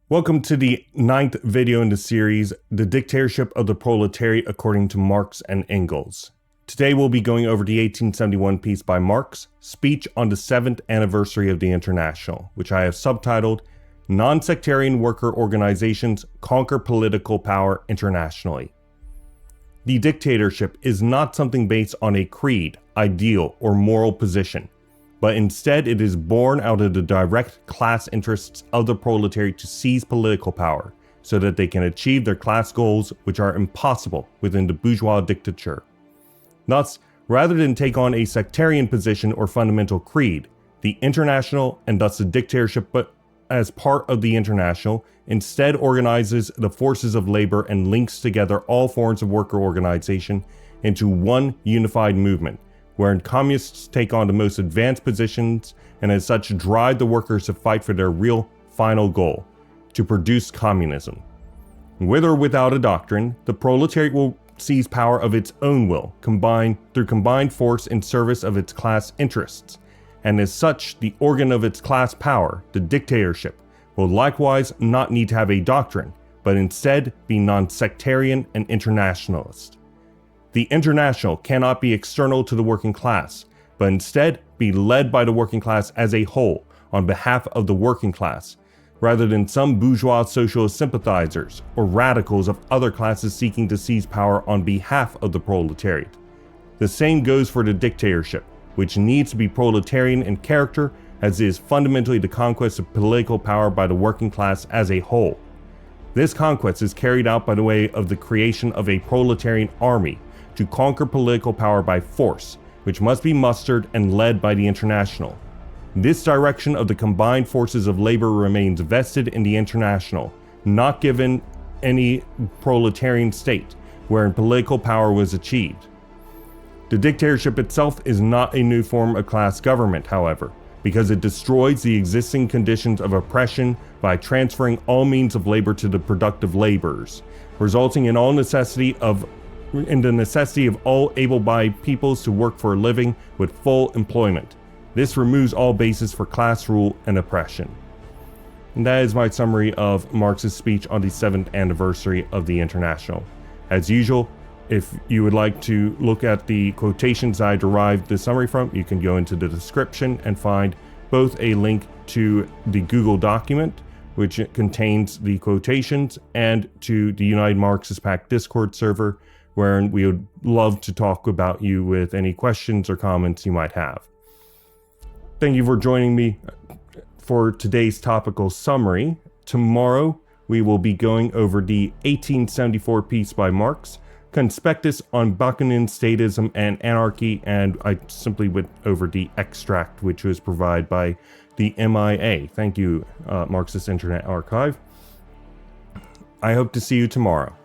Welcome to the 9th video in the series, The Dictatorship of the Proletariat According to Marx and Engels. Today we'll be going over the 1871 piece by Marx, Speech on the 7th Anniversary of the International, which I have subtitled, Non-Sectarian Worker Organizations Conquer Political Power Internationally. The dictatorship is not something based on a creed, ideal, or moral position, but instead it is born out of the direct class interests of the proletariat to seize political power, so that they can achieve their class goals which are impossible within the bourgeois dictature. Thus, rather than take on a sectarian position or fundamental creed, the International, and thus the dictatorship but as part of the International, instead organizes the forces of labor and links together all forms of worker organization into one unified movement, wherein communists take on the most advanced positions and as such drive the workers to fight for their real final goal, to produce communism. With or without a doctrine, the proletariat will seize power of its own will, through combined force in service of its class interests, and as such, the organ of its class power, the dictatorship, will likewise not need to have a doctrine, but instead be non-sectarian and internationalist. The International cannot be external to the working class, but instead be led by the working class as a whole on behalf of the working class, rather than some bourgeois socialist sympathizers or radicals of other classes seeking to seize power on behalf of the proletariat. The same goes for the dictatorship, which needs to be proletarian in character as it is fundamentally the conquest of political power by the working class as a whole. This conquest is carried out by the way of the creation of a proletarian army to conquer political power by force, which must be mustered and led by the International. This direction of the combined forces of labor remains vested in the International, not given any proletarian state wherein political power was achieved. The dictatorship itself is not a new form of class government, however, because it destroys the existing conditions of oppression by transferring all means of labor to the productive laborers, resulting in the necessity of all able-bodied peoples to work for a living with full employment. This removes all basis for class rule and oppression. And that is my summary of Marx's speech on the 7th anniversary of the International. As usual, if you would like to look at the quotations I derived the summary from, you can go into the description and find both a link to the Google document, which contains the quotations, and to the United Marxist Pact Discord server, wherein we would love to talk about you with any questions or comments you might have. Thank you for joining me for today's topical summary. Tomorrow, we will be going over the 1874 piece by Marx, Conspectus on Bakunin Statism and Anarchy, and I simply went over the extract which was provided by the MIA. Thank you, Marxist Internet Archive. I hope to see you tomorrow.